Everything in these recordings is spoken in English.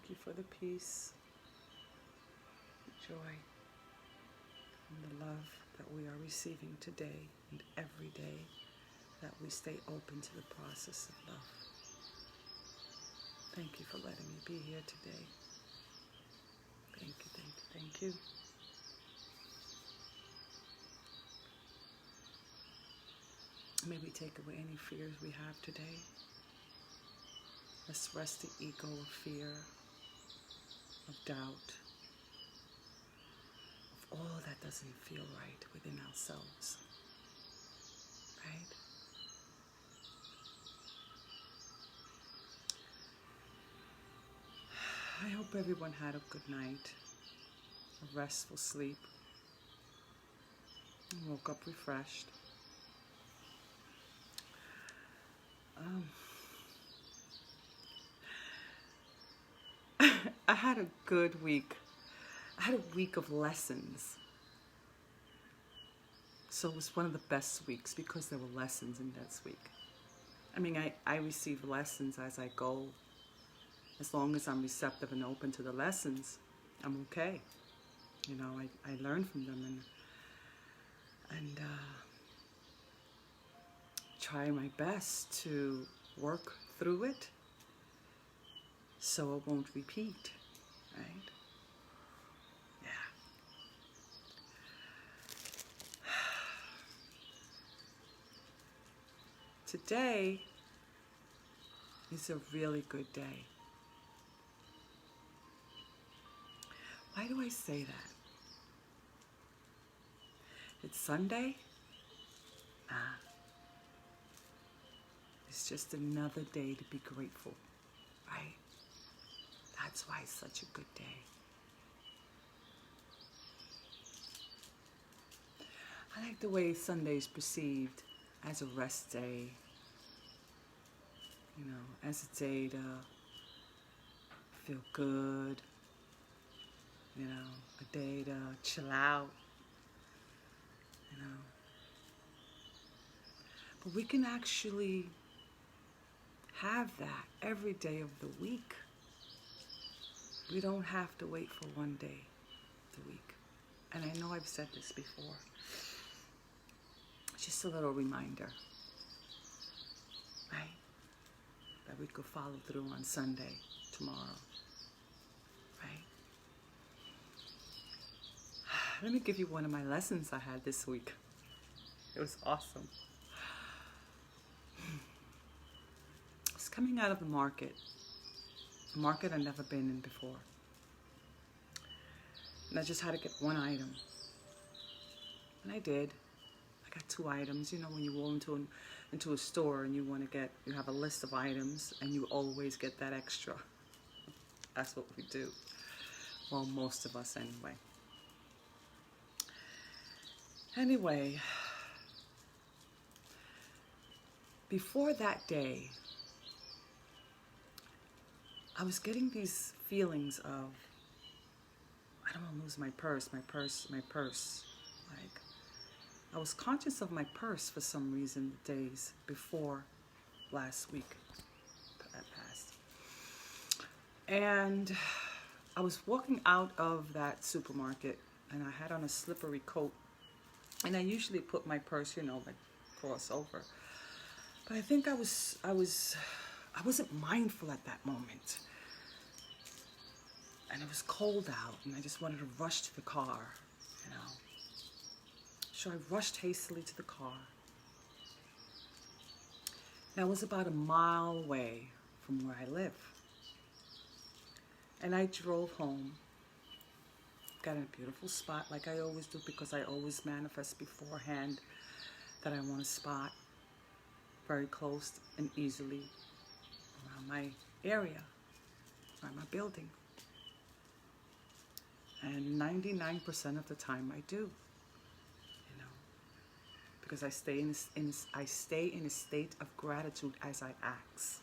Thank you for the peace, the joy, and the love that we are receiving today and every day, that we stay open to the process of love. Thank you for letting me be here today. Thank you, thank you, thank you. May we take away any fears we have today. Let's rest the ego of fear, of doubt, of all that doesn't feel right within ourselves. Right? I hope everyone had a good night, a restful sleep, and woke up refreshed. I had a good week. I had a week of lessons. So it was one of the best weeks because there were lessons in that week. I mean, I receive lessons as I go. As long as I'm receptive and open to the lessons, I'm okay. You know, I learn from them and try my best to work through it so it won't repeat, right? Yeah. Today is a really good day. Why do I say that? It's Sunday? Nah. It's just another day to be grateful, right? That's why it's such a good day. I like the way Sunday is perceived as a rest day, you know, as a day to feel good, you know, a day to chill out, you know. But we can actually have that every day of the week. We don't have to wait for one day of the week. And I know I've said this before. Just a little reminder, right? That we could follow through on Sunday, tomorrow, right? Let me give you one of my lessons I had this week. It was awesome. I was coming out of the market I'd never been in before. And I just had to get one item. And I did. I got 2 items. You know, when you go into a store and you have a list of items and you always get that extra. That's what we do. Well, most of us anyway. Anyway, before that day, I was getting these feelings of, I don't want to lose my purse. Like, I was conscious of my purse for some reason the days before last week that passed. And I was walking out of that supermarket and I had on a slippery coat. And I usually put my purse, you know, like cross over. But I think I wasn't mindful at that moment. And it was cold out and I just wanted to rush to the car, you know. So I rushed hastily to the car. And I was about a mile away from where I live. And I drove home. Got in a beautiful spot like I always do because I always manifest beforehand that I want a spot very close and easily around my area, around my building. And 99% of the time I do, you know, because I stay in a state of gratitude as I act,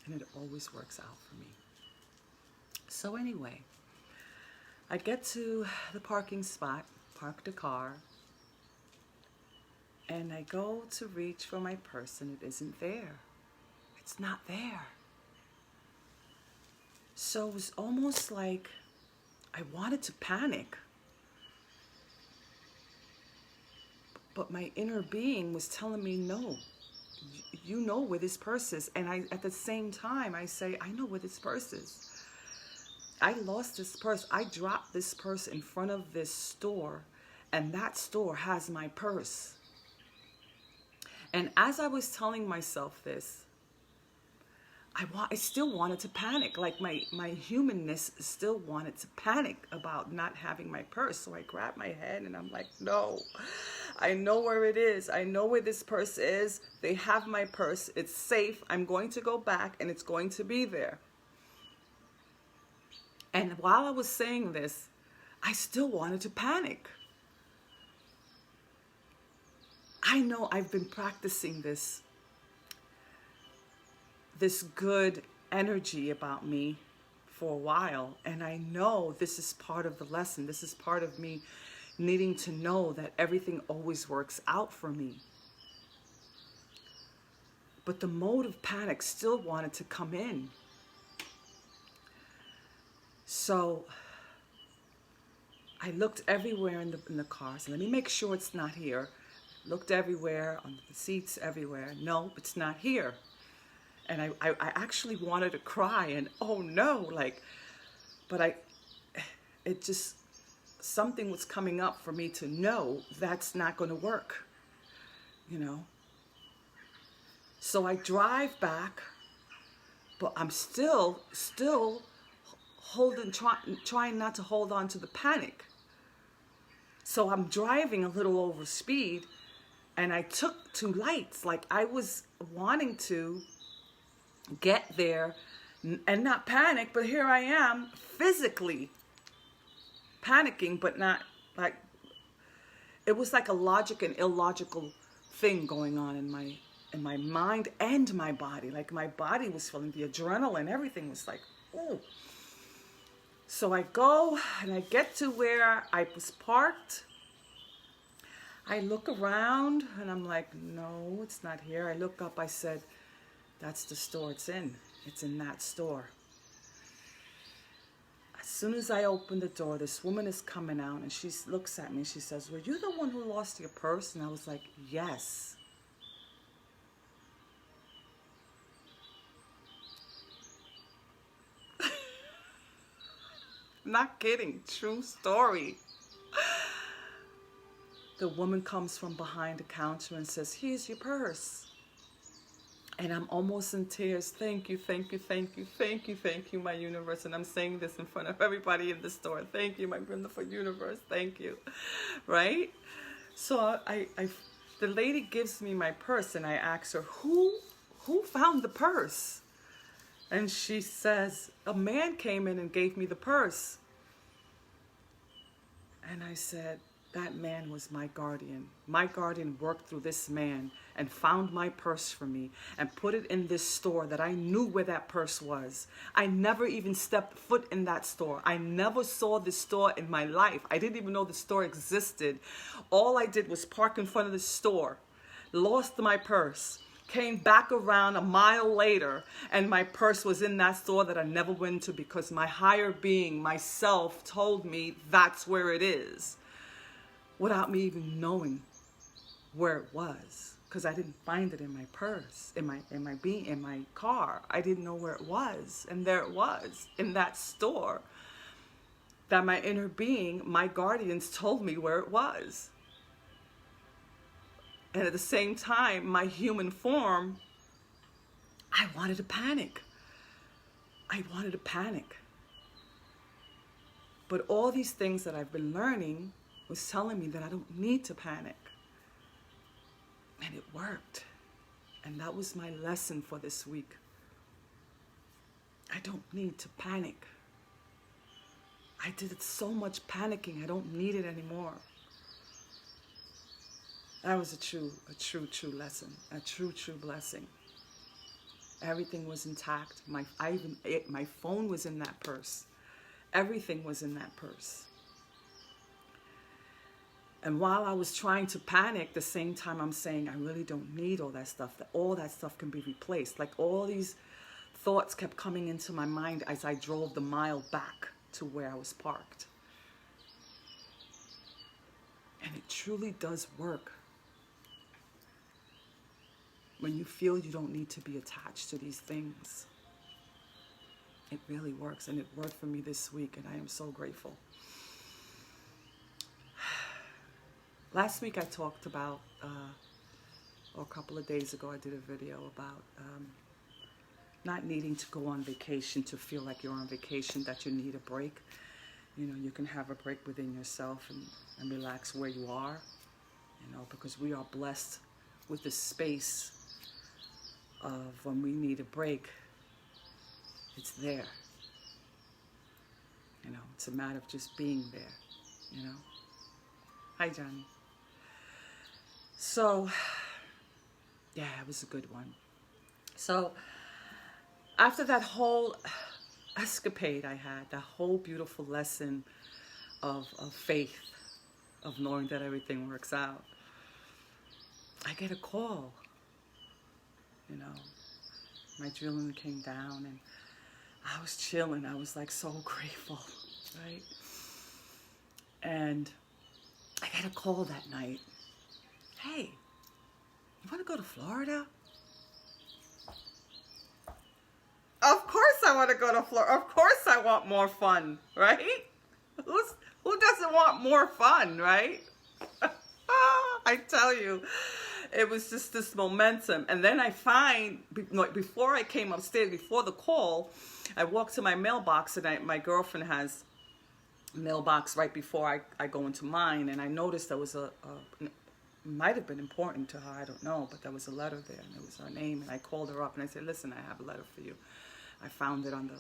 and it always works out for me. So anyway, I get to the parking spot, park the car, and I go to reach for my purse and it isn't there. It's not there. So So it was almost like I wanted to panic, but my inner being was telling me, no, you know where this purse is. And at the same time, I say, I know where this purse is. I lost this purse. I dropped this purse in front of this store, and that store has my purse. And as I was telling myself this, I still wanted to panic. Like my humanness still wanted to panic about not having my purse. So I grabbed my head and I'm like, no, I know where it is. I know where this purse is. They have my purse. It's safe. I'm going to go back and it's going to be there. And while I was saying this, I still wanted to panic. I know I've been practicing this good energy about me for a while, and I know this is part of the lesson. This is part of me needing to know that everything always works out for me. But the mode of panic still wanted to come in. So I looked everywhere in the car. So let me make sure it's not here. Looked everywhere, on the seats, everywhere. No, it's not here. And I actually wanted to cry and oh no, but it just, something was coming up for me to know that's not going to work, you know. So I drive back, but I'm still trying not to hold on to the panic. So I'm driving a little over speed, and I took two lights, like I was wanting to get there and not panic, but here I am physically panicking, but not like, it was like a logic and illogical thing going on in my mind and my body. Like my body was feeling the adrenaline, everything was like, ooh. So I go and I get to where I was parked. I look around and I'm like, no, it's not here. I look up, I said, that's the store it's in. It's in that store. As soon as I open the door, this woman is coming out and she looks at me and she says, were you the one who lost your purse? And I was like, yes. Not kidding, true story. The woman comes from behind the counter and says, here's your purse. And I'm almost in tears. Thank you, thank you, thank you, thank you, thank you, my universe. And I'm saying this in front of everybody in the store. Thank you, my wonderful universe. Thank you. Right? So the lady gives me my purse and I ask her, who found the purse? And she says, a man came in and gave me the purse. And I said, that man was my guardian. My guardian worked through this man and found my purse for me and put it in this store that I knew where that purse was. I never even stepped foot in that store. I never saw this store in my life. I didn't even know the store existed. All I did was park in front of the store, lost my purse, came back around a mile later, and my purse was in that store that I never went to because my higher being, myself, told me that's where it is, without me even knowing where it was, because I didn't find it in my purse, in my car. I didn't know where it was, and there it was in that store that my inner being, my guardians, told me where it was. And at the same time, my human form, I wanted to panic. I wanted to panic. But all these things that I've been learning was telling me that I don't need to panic. And it worked. And that was my lesson for this week. I don't need to panic. I did so much panicking, I don't need it anymore. That was a true lesson, a true blessing. Everything was intact. My phone was in that purse. Everything was in that purse. And while I was trying to panic, the same time I'm saying I really don't need all that stuff. That all that stuff can be replaced. Like all these thoughts kept coming into my mind as I drove the mile back to where I was parked. And it truly does work. When you feel you don't need to be attached to these things, it really works. And it worked for me this week, and I am so grateful. Last week I talked about, or a couple of days ago I did a video about not needing to go on vacation to feel like you're on vacation, that you need a break. You know, you can have a break within yourself and relax where you are, you know, because we are blessed with the space of when we need a break, it's there. You know, it's a matter of just being there, you know. Hi, Johnny. So, yeah, it was a good one. So, after that whole escapade I had, that whole beautiful lesson of faith, of knowing that everything works out, I get a call. You know, my adrenaline came down and I was chilling. I was like so grateful, right? And I got a call that night. Hey, you want to go to Florida? Of course I want to go to Florida. Of course I want more fun, right? Who doesn't want more fun, right? I tell you, it was just this momentum. And then I find, before I came upstairs, before the call, I walked to my mailbox, and my girlfriend has a mailbox right before I go into mine, and I noticed there was might have been important to her, I don't know, but there was a letter there, and it was her name, and I called her up, and I said, listen, I have a letter for you. I found it on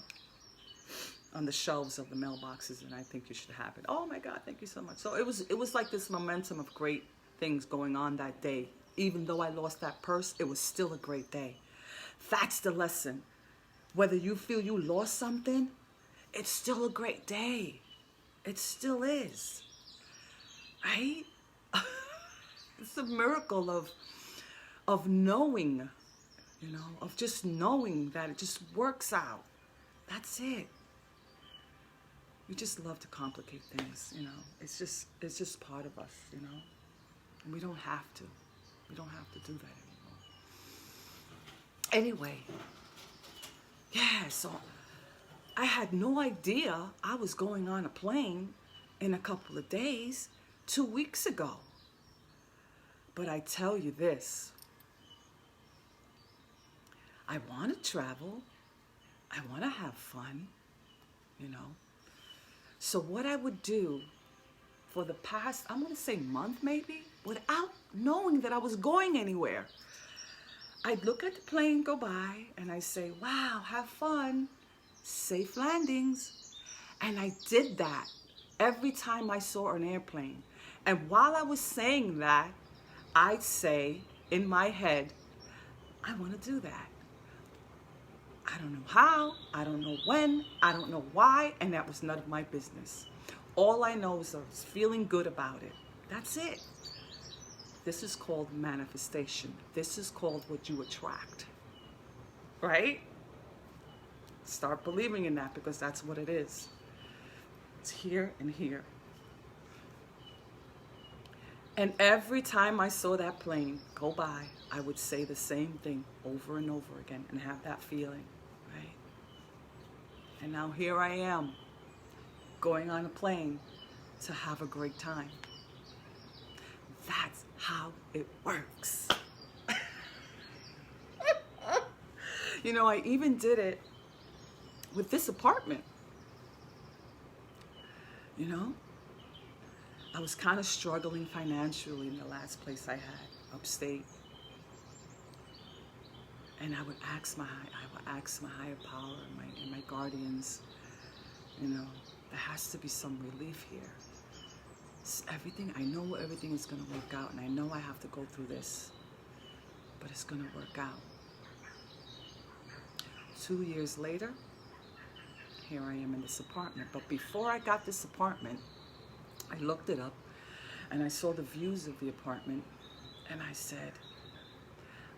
the shelves of the mailboxes, and I think you should have it. Oh my God, thank you so much. So it was like this momentum of great things going on that day. Even though I lost that purse, it was still a great day. That's the lesson. Whether you feel you lost something, it's still a great day. It still is. Right? It's a miracle of knowing, you know, of just knowing that it just works out. That's it. We just love to complicate things, you know. It's just part of us, you know. And we don't have to. We don't have to do that anymore. Anyway, yeah, so I had no idea I was going on a plane in a couple of days 2 weeks ago. But I tell you this, I want to travel. I want to have fun, you know. So what I would do for the past, I'm going to say month maybe, without knowing that I was going anywhere, I'd look at the plane go by and I say, wow, have fun, safe landings. And I did that every time I saw an airplane. And while I was saying that, I'd say in my head, I want to do that. I don't know how, I don't know when, I don't know why, and that was none of my business. All I know is I was feeling good about it. That's it. This is called manifestation. This is called what you attract. Right? Start believing in that, because that's what it is. It's here and here. And every time I saw that plane go by, I would say the same thing over and over again and have that feeling, right? And now here I am, going on a plane to have a great time. That's how it works. You know, I even did it with this apartment. You know? I was kind of struggling financially in the last place I had, upstate. And I would ask my higher power and my guardians, you know, there has to be some relief here. Everything, I know everything is going to work out, and I know I have to go through this, but it's going to work out. 2 years later, here I am in this apartment. But before I got this apartment, I looked it up and I saw the views of the apartment, and I said,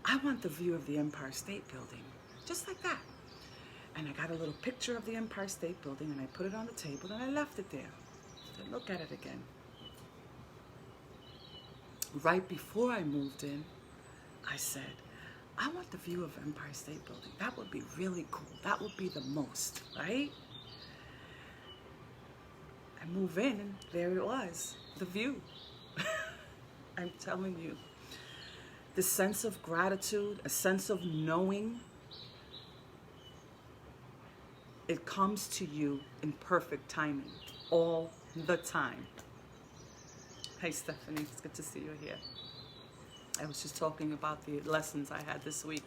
I want the view of the Empire State Building, just like that. And I got a little picture of the Empire State Building, and I put it on the table, and I left it there to look at it again. Right before I moved in, I said, I want the view of Empire State Building. That would be really cool. That would be the most, right? I move in, and there it was, the view. I'm telling you, the sense of gratitude, a sense of knowing, it comes to you in perfect timing all the time. Hey, Stephanie, it's good to see you here. I was just talking about the lessons I had this week.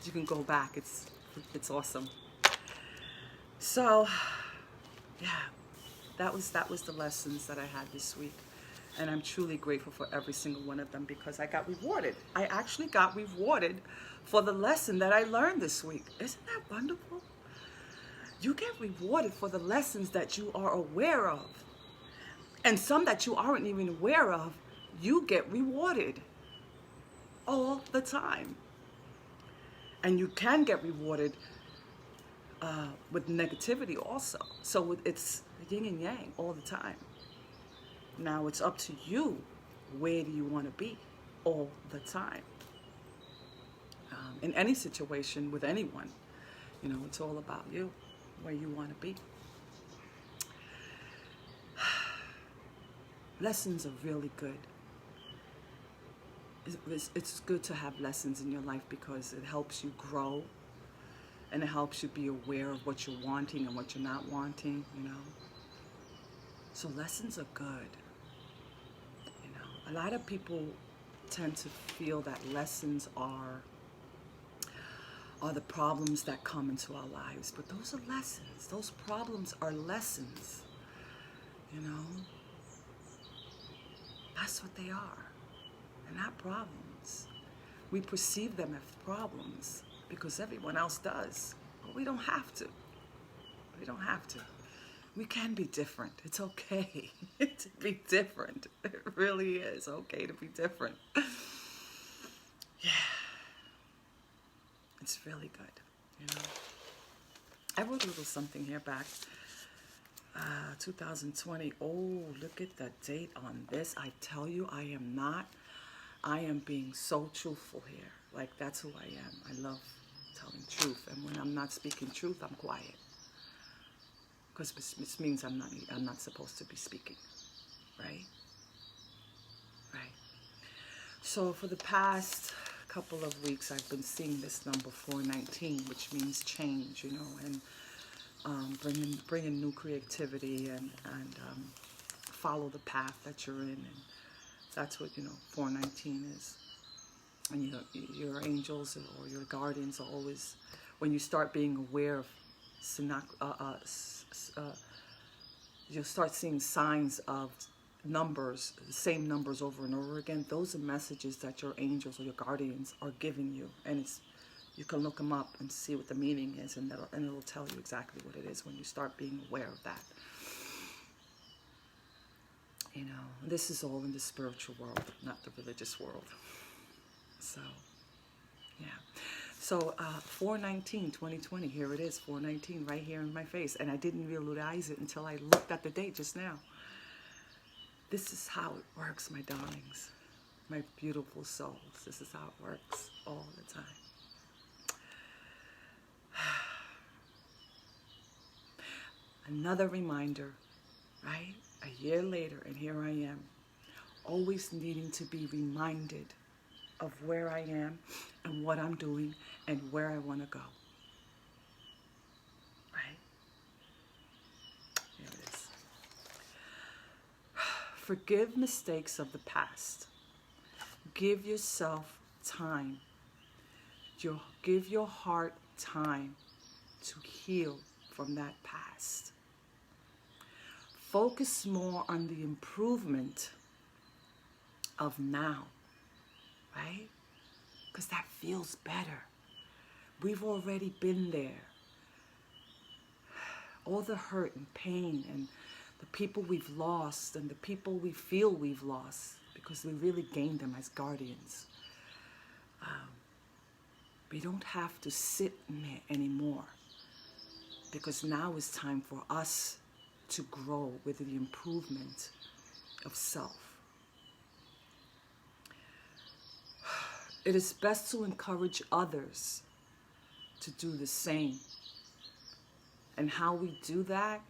You can go back. It's awesome. So, yeah, that was the lessons that I had this week. And I'm truly grateful for every single one of them because I got rewarded. I actually got rewarded for the lesson that I learned this week. Isn't that wonderful? You get rewarded for the lessons that you are aware of. And some that you aren't even aware of, you get rewarded all the time. And you can get rewarded with negativity also. So it's yin and yang all the time. Now it's up to you. Where do you want to be all the time? In any situation with anyone, it's all about you, where you want to be. Lessons are really good. It's good to have lessons in your life because it helps you grow and it helps you be aware of what you're wanting and what you're not wanting, So lessons are good. A lot of people tend to feel that lessons are the problems that come into our lives, but those are lessons. Those problems are lessons, That's what they are. They're not problems. We perceive them as problems because everyone else does, but we don't have to. We don't have to. We can be different. It's okay to be different. It really is okay to be different. Yeah. It's really good, I wrote a little something here back. 2020. Oh, look at the date on this. I tell you, I am being so truthful here. Like, that's who I am. I love telling truth. And when I'm not speaking truth, I'm quiet. Because this means I'm not supposed to be speaking. Right? Right. So for the past couple of weeks, I've been seeing this number 419, which means change, and bringing new creativity and follow the path that you're in, and that's what 419 is. And your angels or your guardians are always, when you start being aware of you'll start seeing signs of numbers, the same numbers over and over again. Those are messages that your angels or your guardians are giving you, and you can look them up and see what the meaning is, and it'll tell you exactly what it is when you start being aware of that. This is all in the spiritual world, not the religious world. So, yeah. So 419, 2020, here it is, 419, right here in my face. And I didn't realize it until I looked at the date just now. This is how it works, my darlings, my beautiful souls. This is how it works all the time. Another reminder, right? A year later, and here I am, always needing to be reminded of where I am and what I'm doing and where I want to go. Right? Here it is. Forgive mistakes of the past. Give yourself time. Give your heart time to heal from that past. Focus more on the improvement of now, right? Because that feels better. We've already been there. All the hurt and pain and the people we've lost and the people we feel we've lost because we really gained them as guardians. We don't have to sit in it anymore. Because now is time for us to grow with the improvement of self. It is best to encourage others to do the same. And how we do that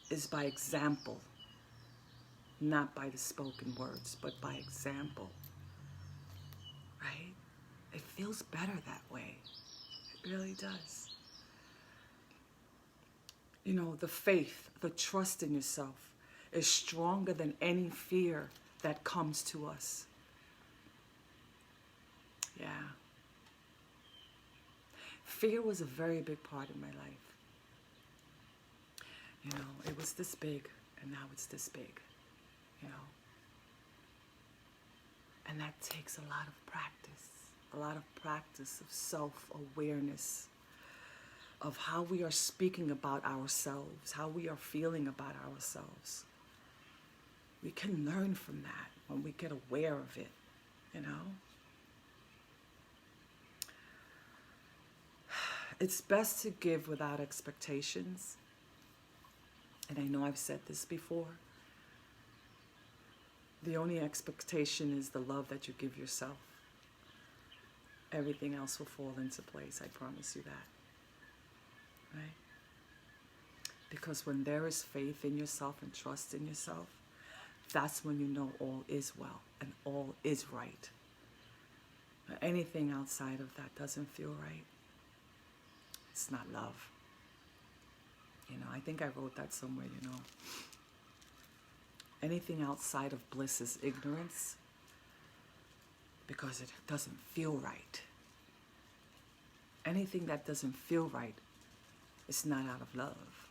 is by example. Not by the spoken words, but by example. Right? It feels better that way. It really does. You know, the faith, the trust in yourself is stronger than any fear that comes to us. Yeah. Fear was a very big part of my life. You know, it was this big, and now it's this big, you know. And that takes a lot of practice of self-awareness, of how we are speaking about ourselves, how we are feeling about ourselves. We can learn from that when we get aware of it, you know. It's best to give without expectations. And I know I've said this before. The only expectation is the love that you give yourself. Everything else will fall into place, I promise you that. Right? Because when there is faith in yourself and trust in yourself, that's when you know all is well and all is right. But anything outside of that doesn't feel right. It's not love. You know, I think I wrote that somewhere, you know. Anything outside of bliss is ignorance because it doesn't feel right. Anything that doesn't feel right is not out of love,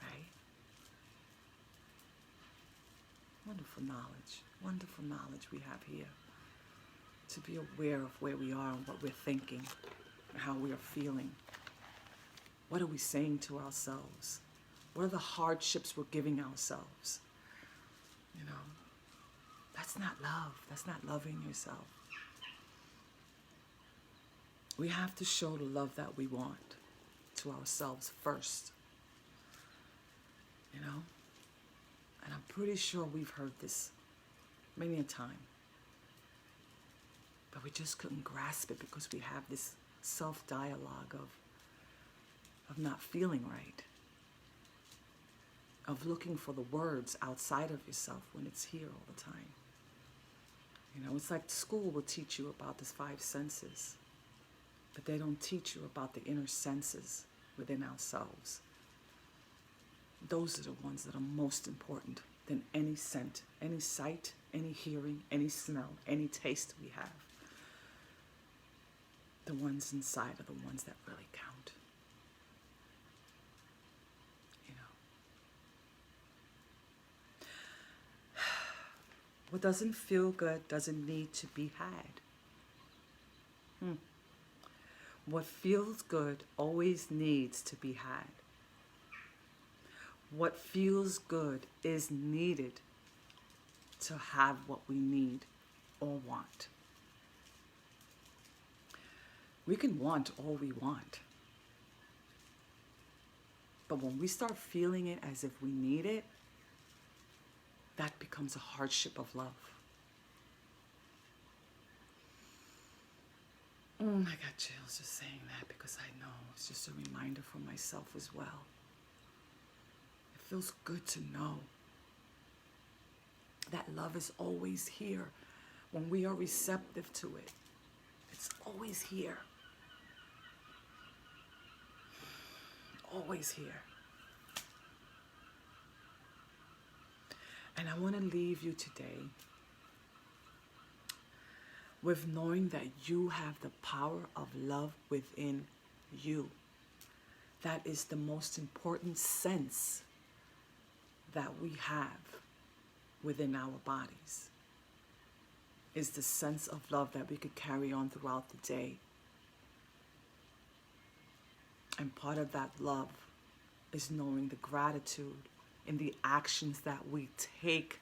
right? Wonderful knowledge we have here. To be aware of where we are and what we're thinking and how we are feeling. What are we saying to ourselves? What are the hardships we're giving ourselves? You know, that's not love. That's not loving yourself. We have to show the love that we want to ourselves first. You know? And I'm pretty sure we've heard this many a time. But we just couldn't grasp it because we have this self-dialogue of not feeling right, of looking for the words outside of yourself when it's here all the time. You know, it's like school will teach you about the 5 senses, but they don't teach you about the inner senses within ourselves. Those are the ones that are most important than any scent, any sight, any hearing, any smell, any taste we have. The ones inside are the ones that really count. What doesn't feel good doesn't need to be had. What feels good always needs to be had. What feels good is needed to have what we need or want. We can want all we want. But when we start feeling it as if we need it, that becomes a hardship of love. I got chills just saying that because I know it's just a reminder for myself as well. It feels good to know that love is always here when we are receptive to it. It's always here. Always here. And I want to leave you today with knowing that you have the power of love within you. That is the most important sense that we have within our bodies, is the sense of love that we could carry on throughout the day. And part of that love is knowing the gratitude in the actions that we take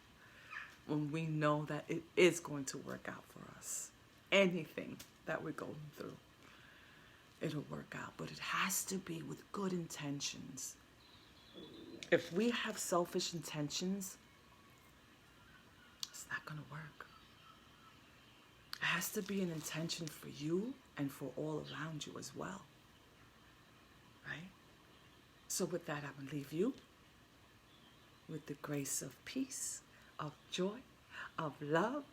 when we know that it is going to work out for us. Anything that we're going through, it'll work out. But it has to be with good intentions. If we have selfish intentions, it's not going to work. It has to be an intention for you and for all around you as well. Right? So with that, I will leave you with the grace of peace, of joy, of love,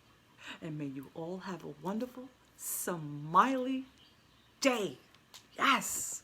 and may you all have a wonderful, smiley day. Yes!